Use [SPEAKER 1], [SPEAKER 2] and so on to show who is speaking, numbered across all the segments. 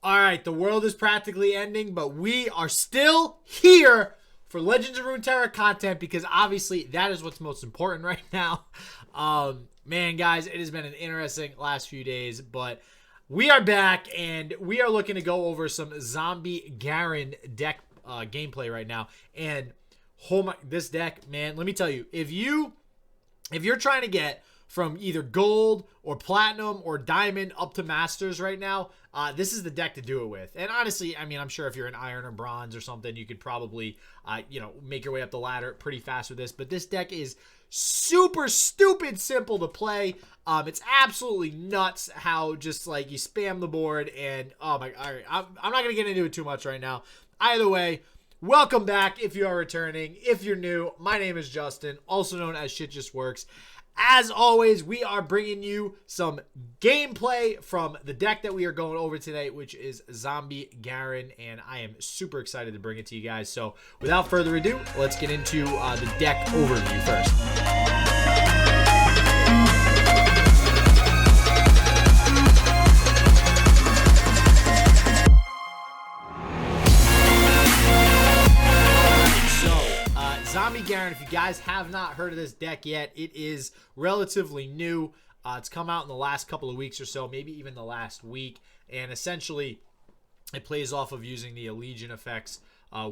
[SPEAKER 1] All right, the world is practically ending, but we are still here for Legends of Runeterra content because obviously that is what's most important right now. Man, guys, it has been an interesting last few days, but we are back and we are looking to go over some zombie Garen deck gameplay right now. And oh my, this deck, man, let me tell you, if you're trying to get from either gold or platinum or diamond up to masters right now, this is the deck to do it with. And honestly, I mean, I'm sure if you're an iron or bronze or something, you could probably, make your way up the ladder pretty fast with this. But this deck is super stupid simple to play. It's absolutely nuts how just like you spam the board and oh my, all right, I'm not gonna get into it too much right now. Either way, welcome back if you are returning. If you're new, my name is Justin, also known as Shit Just Works. As always, we are bringing you some gameplay from the deck that we are going over today, which is Zombie Garen, and I am super excited to bring it to you guys. So without further ado, let's get into the deck overview first. Zombie Garen, if you guys have not heard of this deck yet, it is relatively new. It's come out in the last couple of weeks or so, maybe even the last week. And essentially, it plays off of using the Allegiant effects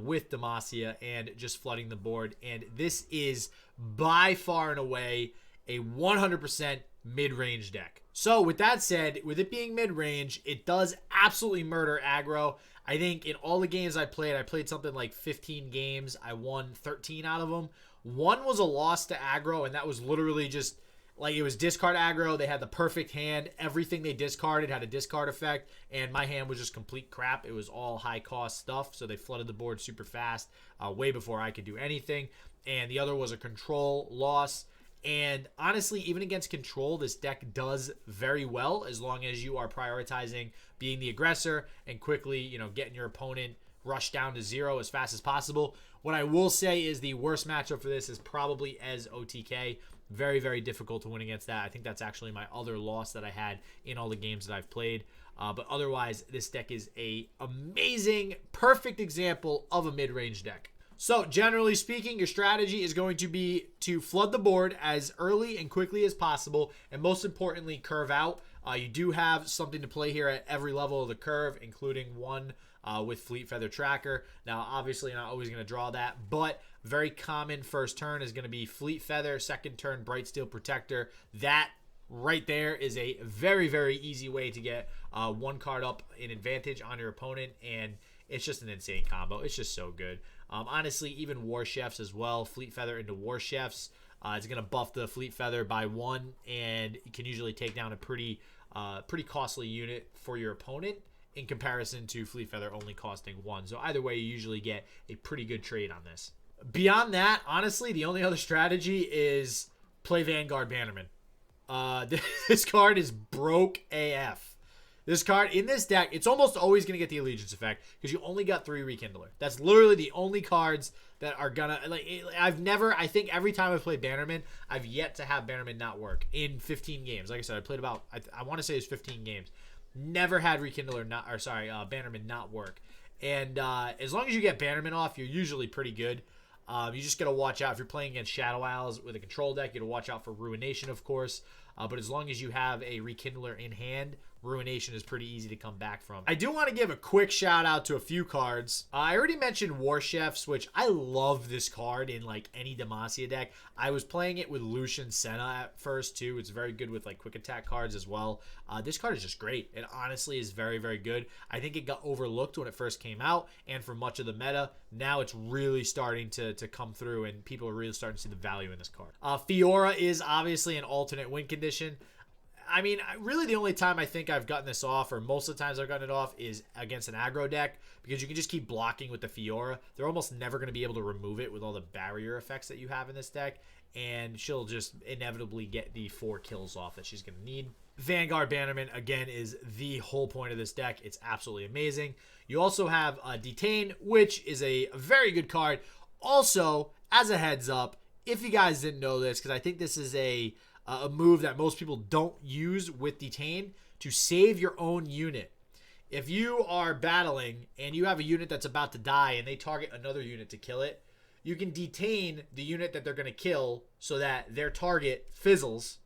[SPEAKER 1] with Demacia and just flooding the board. And this is by far and away a 100% mid-range deck. So with that said, with it being mid-range, it does absolutely murder aggro. I think in all the games I played something like 15 games. I won 13 out of them. One was a loss to aggro, and that was literally just like it was discard aggro. They had the perfect hand. Everything they discarded had a discard effect, and my hand was just complete crap. It was all high-cost stuff, so they flooded the board super fast, way before I could do anything. And the other was a control loss. And honestly, even against control, this deck does very well as long as you are prioritizing being the aggressor and quickly, getting your opponent rushed down to 0 as fast as possible. What I will say is the worst matchup for this is probably Ez OTK. Very, very difficult to win against that. I think that's actually my other loss that I had in all the games that I've played. But otherwise, this deck is a amazing, perfect example of a mid-range deck. So, generally speaking, your strategy is going to be to flood the board as early and quickly as possible, and most importantly, curve out. You do have something to play here at every level of the curve, including one with Fleet Feather Tracker. Now, obviously, you're not always going to draw that, but very common first turn is going to be Fleet Feather, second turn, Bright Steel Protector. That right there is a very, very easy way to get one card up in advantage on your opponent, and it's just an insane combo. It's just so good. Honestly, even War Chefs as well. Fleet Feather into War Chefs. It's going to buff the Fleet Feather by 1, and you can usually take down a pretty costly unit for your opponent in comparison to Fleet Feather only costing 1. So either way, you usually get a pretty good trade on this. Beyond that, honestly, the only other strategy is play Vanguard Bannerman. This card is broke AF. This card in this deck, it's almost always going to get the Allegiance effect because you only got 3 Rekindler. That's literally the only cards that are going to, I think every time I've played Bannerman, I've yet to have Bannerman not work in 15 games. Like I said, I played about, I want to say it's 15 games. Never had Bannerman not work. And as long as you get Bannerman off, you're usually pretty good. You just got to watch out. If you're playing against Shadow Owls with a control deck, you got to watch out for Ruination, of course. But as long as you have a Rekindler in hand, Ruination is pretty easy to come back from. I do want to give a quick shout out to a few cards. I already mentioned War Chefs, which I love this card in like any Demacia deck. I was playing it with Lucian Senna at first too. It's very good with like quick attack cards as well. This card is just great. It honestly is very, very good. I think it got overlooked when it first came out and for much of the meta. Now it's really starting to come through and people are really starting to see the value in this card. Fiora is obviously an alternate win condition. I mean, really the only time I think I've gotten this off, or most of the times I've gotten it off, is against an aggro deck, because you can just keep blocking with the Fiora. They're almost never going to be able to remove it with all the barrier effects that you have in this deck, and she'll just inevitably get the 4 kills off that she's going to need. Vanguard Bannerman, again, is the whole point of this deck. It's absolutely amazing. You also have Detain, which is a very good card. Also, as a heads up, if you guys didn't know this, because I think this is a move that most people don't use with Detain, to save your own unit. if you are battling and you have a unit that's about to die and they target another unit to kill it, you can detain the unit that they're going to kill so that their target fizzles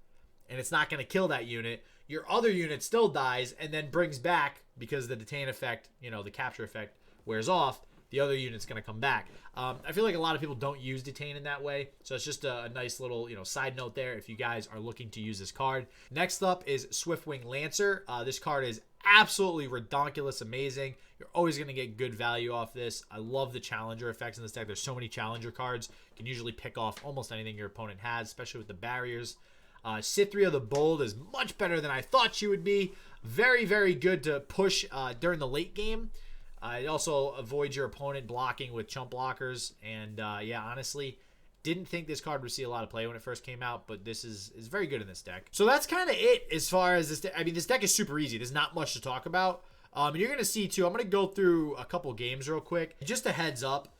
[SPEAKER 1] and it's not going to kill that unit. Your other unit still dies and then brings back, because the detain effect, the capture effect wears off, the other unit's going to come back. I feel like a lot of people don't use detain in that way, so it's just a nice little side note there if you guys are looking to use this card. Next up is Swiftwing Lancer. This card is absolutely redonkulous amazing. You're always going to get good value off this. I love the challenger effects in this deck. There's so many challenger cards. You can usually pick off almost anything your opponent has, especially with the barriers. Cithria the Bold is much better than I thought she would be. Very, very good to push during the late game. It also avoids your opponent blocking with chump blockers. And yeah, honestly, didn't think this card would see a lot of play when it first came out, but this is very good in this deck. So that's kind of it as far as this deck. I mean, this deck is super easy. There's not much to talk about. You're going to see, too, I'm going to go through a couple games real quick. Just a heads up,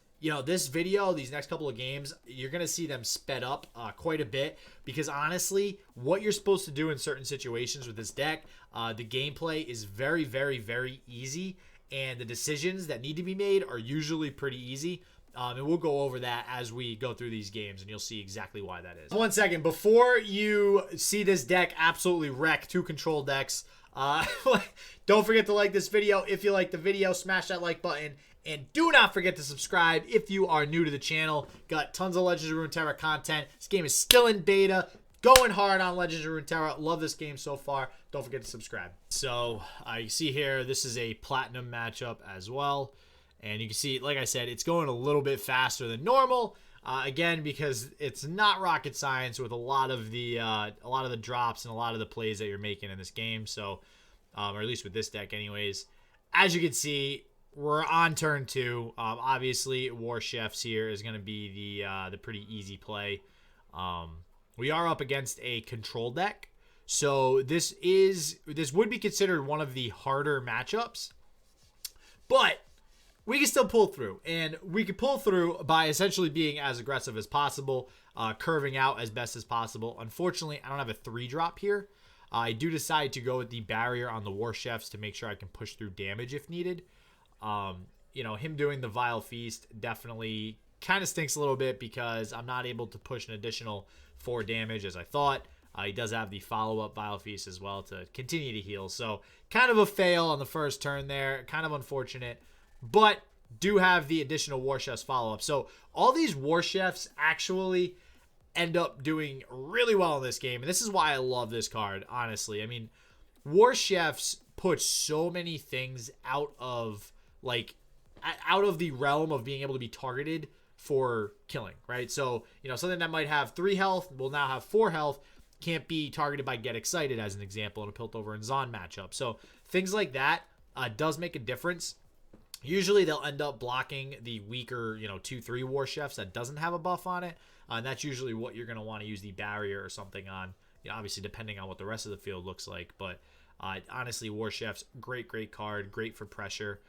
[SPEAKER 1] this video, these next couple of games, you're going to see them sped up quite a bit because, honestly, what you're supposed to do in certain situations with this deck, the gameplay is very, very, very easy, and the decisions that need to be made are usually pretty easy. And we'll go over that as we go through these games, and you'll see exactly why that is. 1 second. Before you see this deck absolutely wreck 2 control decks, don't forget to like this video. If you like the video, smash that like button. And do not forget to subscribe if you are new to the channel. Got tons of Legends of Runeterra content. This game is still in beta. Going hard on Legends of Runeterra. Love this game so far. Don't forget to subscribe. So, you see here, this is a Platinum matchup as well. And you can see, like I said, it's going a little bit faster than normal. Again, because it's not rocket science with a lot of the drops and a lot of the plays that you're making in this game. So, or at least with this deck anyways. As you can see, we're on turn 2. Obviously, War Chefs here is going to be the pretty easy play. We are up against a control deck, so this would be considered one of the harder matchups, but we can still pull through, and we can pull through by essentially being as aggressive as possible, curving out as best as possible. Unfortunately, I don't have a 3-drop here. I do decide to go with the barrier on the War Chefs to make sure I can push through damage if needed. Him doing the Vile Feast definitely kind of stinks a little bit because I'm not able to push an additional 4 damage as I thought. He does have the follow-up Vile Feast as well to continue to heal. So kind of a fail on the first turn there. Kind of unfortunate. But do have the additional War Chefs follow-up. So all these War Chefs actually end up doing really well in this game. And this is why I love this card, honestly. I mean, War Chefs put so many things out of the realm of being able to be targeted for killing, right? So, something that might have 3 health will now have 4 health, can't be targeted by Get Excited, as an example, in a Piltover and Zon matchup. So, things like that does make a difference. Usually, they'll end up blocking the weaker, 2-3 War Chefs that doesn't have a buff on it. And that's usually what you're going to want to use the barrier or something on, obviously, depending on what the rest of the field looks like. But honestly, War Chefs, great card, great for pressure.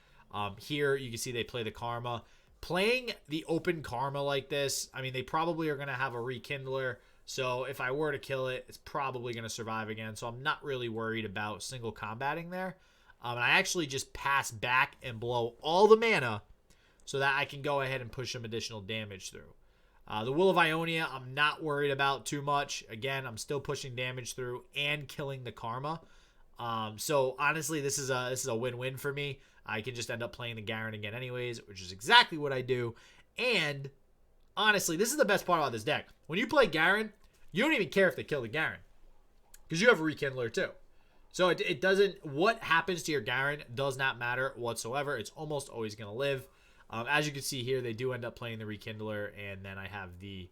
[SPEAKER 1] Here, you can see they play the Karma. Playing the open Karma like this, I mean, they probably are going to have a Rekindler. So if I were to kill it, it's probably going to survive again. So I'm not really worried about single combating there. And I actually just pass back and blow all the mana so that I can go ahead and push some additional damage through. The Will of Ionia, I'm not worried about too much. Again, I'm still pushing damage through and killing the Karma. So honestly, this is a win-win for me. I can just end up playing the Garen again anyways, which is exactly what I do. And honestly, this is the best part about this deck. When you play Garen, you don't even care if they kill the Garen because you have a Rekindler too. So it doesn't, what happens to your Garen does not matter whatsoever. It's almost always going to live. As you can see here, they do end up playing the Rekindler, and then I have the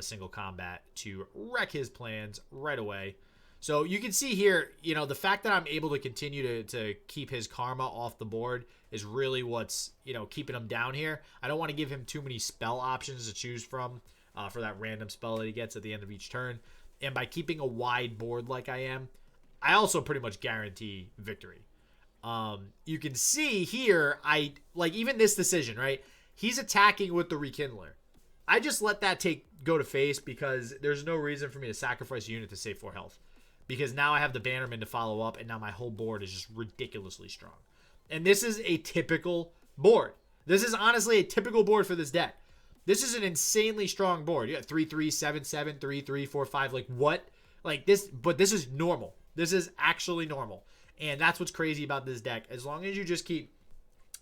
[SPEAKER 1] single combat to wreck his plans right away. So you can see here, the fact that I'm able to continue to keep his Karma off the board is really what's, keeping him down here. I don't want to give him too many spell options to choose from for that random spell that he gets at the end of each turn. And by keeping a wide board like I am, I also pretty much guarantee victory. You can see here, even this decision, right? He's attacking with the Rekindler. I just let that go to face because there's no reason for me to sacrifice a unit to save 4 health. Because now I have the Bannerman to follow up, and now my whole board is just ridiculously strong. And this is a typical board. This is honestly a typical board for this deck. This is an insanely strong board. You got 3-3, 7-7, 3-3, 4-5. Like what? Like this, but this is normal. This is actually normal. And that's what's crazy about this deck. As long as you just keep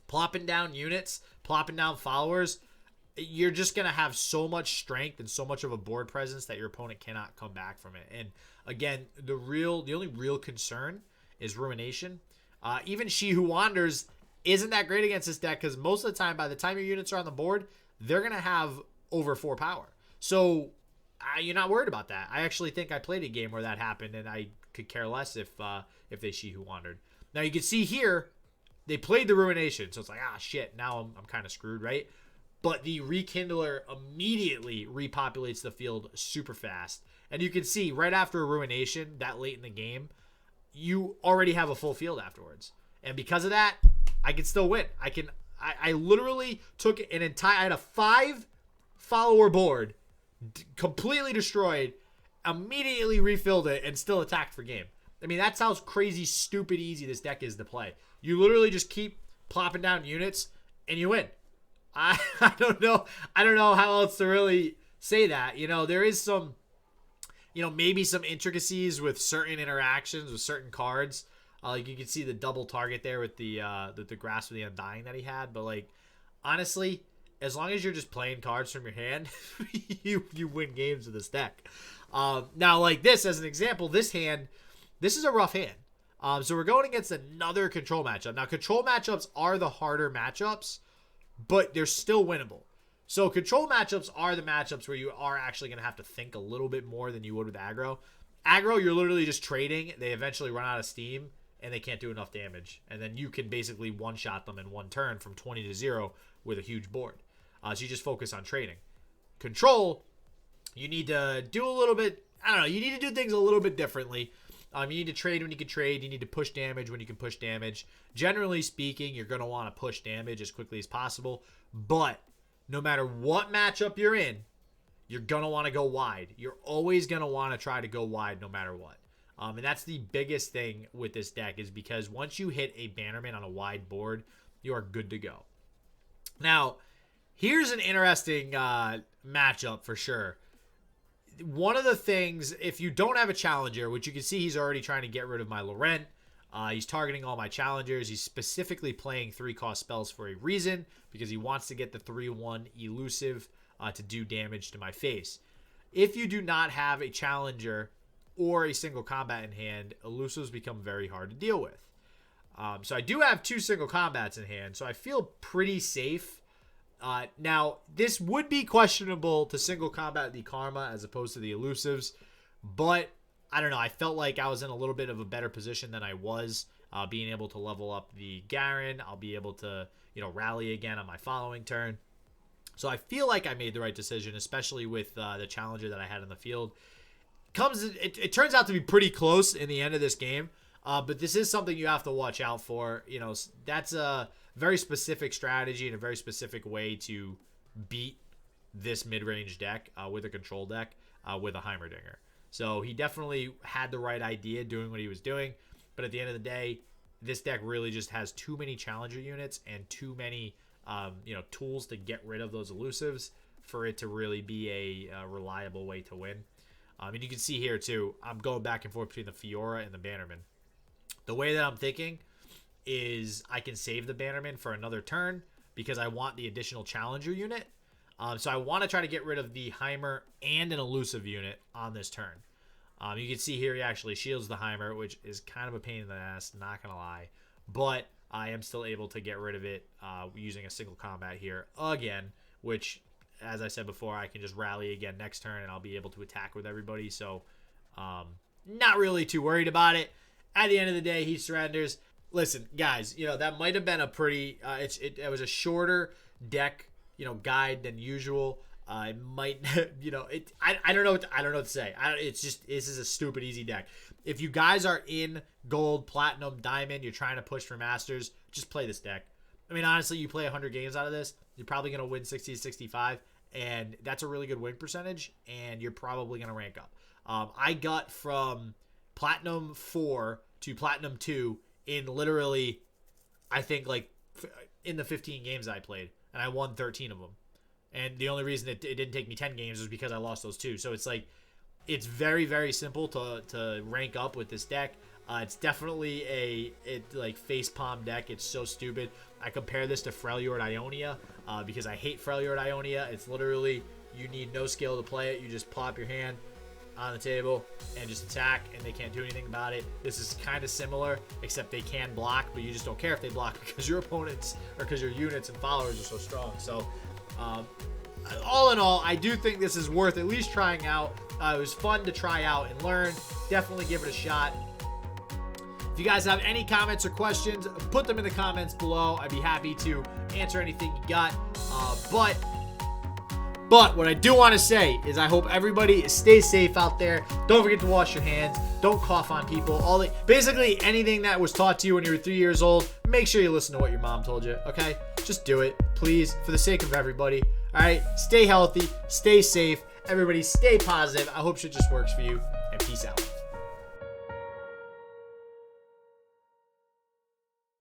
[SPEAKER 1] plopping down units, plopping down followers, you're just going to have so much strength and so much of a board presence that your opponent cannot come back from it. And again, the only real concern is Ruination. Even She Who Wanders isn't that great against this deck because most of the time, by the time your units are on the board, they're going to have over 4 power. So you're not worried about that. I actually think I played a game where that happened, and I could care less if they She Who Wandered. Now you can see here, they played the Ruination, so it's like, shit, now I'm kind of screwed, right? But the Rekindler immediately repopulates the field super fast. And you can see right after a Ruination, that late in the game, you already have a full field afterwards. And because of that, I can still win. I literally took an entire, I had a 5 follower board, completely destroyed, immediately refilled it, and still attacked for game. I mean, that's how crazy, stupid easy this deck is to play. You literally just keep plopping down units, and you win. I don't know how else to really say that. You know, there is some, maybe some intricacies with certain interactions with certain cards. Like you can see the double target there with the Grasp of the Undying that he had. But like, honestly, as long as you're just playing cards from your hand, you win games with this deck. Now, like this as an example, this is a rough hand. So we're going against another control matchup. Now, control matchups are the harder matchups, but they're still winnable. So control matchups are the matchups where you are actually going to have to think a little bit more than you would with aggro. Aggro, you're literally just trading. They eventually run out of steam, and they can't do enough damage. And then you can basically one-shot them in one turn from 20 to 0 with a huge board. So you just focus on trading. Control, you need to do a little bit, you need to do things a little bit differently. You need to trade when you can trade. You need to push damage when you can push damage. Generally speaking, you're going to want to push damage as quickly as possible. But no matter what matchup you're in, you're going to want to go wide. You're always going to want to try to go wide no matter what. And that's the biggest thing with this deck is because once you hit a Bannerman on a wide board, you are good to go. Now, here's an interesting matchup for sure. One of the things, if you don't have a challenger, which you can see he's already trying to get rid of my Laurent. He's targeting all my challengers. He's specifically playing 3-cost spells for a reason because he wants to get the 3-1 elusive to do damage to my face. If you do not have a challenger or a single combat in hand, elusives become very hard to deal with. So I do have 2 single combats in hand, so I feel pretty safe. Now, this would be questionable to single combat the Karma as opposed to the elusives, but I don't know. I felt like I was in a little bit of a better position than I was, being able to level up the Garen. I'll be able to, rally again on my following turn. So I feel like I made the right decision, especially with the challenger that I had in the field. It turns out to be pretty close in the end of this game, but this is something you have to watch out for. That's a very specific strategy and a very specific way to beat this mid-range deck with a control deck with a Heimerdinger. So he definitely had the right idea doing what he was doing. But at the end of the day, this deck really just has too many challenger units and too many tools to get rid of those elusives for it to really be a reliable way to win. And you can see here too, I'm going back and forth between the Fiora and the Bannerman. The way that I'm thinking is I can save the Bannerman for another turn because I want the additional challenger unit. So I want to try to get rid of the Heimer and an elusive unit on this turn. You can see here he actually shields the Heimer, which is kind of a pain in the ass, not going to lie. But I am still able to get rid of it using a single combat here again, which, as I said before, I can just rally again next turn and I'll be able to attack with everybody. So not really too worried about it. At the end of the day, he surrenders. Listen, guys, that might have been a pretty, it was a shorter deck, guide than usual. I might, I don't know what to say. This is a stupid easy deck. If you guys are in gold, platinum, diamond, you're trying to push for masters, just play this deck. I mean, honestly, you play 100 games out of this, you're probably going to win 60 to 65, and that's a really good win percentage, and you're probably going to rank up. I got from platinum 4 to platinum 2 in literally I think like in the 15 games I played, and I won 13 of them. And the only reason it didn't take me 10 games was because I lost those 2. So it's like, it's very, very simple to rank up with this deck. It's definitely a like facepalm deck. It's so stupid. I compare this to Freljord Ionia because I hate Freljord Ionia. It's literally, you need no skill to play it. You just plop your hand on the table and just attack, and they can't do anything about it. This is kind of similar, except they can block, but you just don't care if they block because your opponents, or because your units and followers are so strong. So all in all, I do think this is worth at least trying out. It was fun to try out and learn. Definitely give it a shot. If you guys have any comments or questions, put them in the comments below. I'd be happy to answer anything you got. But what I do want to say is I hope everybody stays safe out there. Don't forget to wash your hands. Don't cough on people. Basically anything that was taught to you when you were 3 years old, make sure you listen to what your mom told you, okay? Just do it, please, for the sake of everybody. All right? Stay healthy. Stay safe. Everybody stay positive. I hope shit just works for you. And peace out.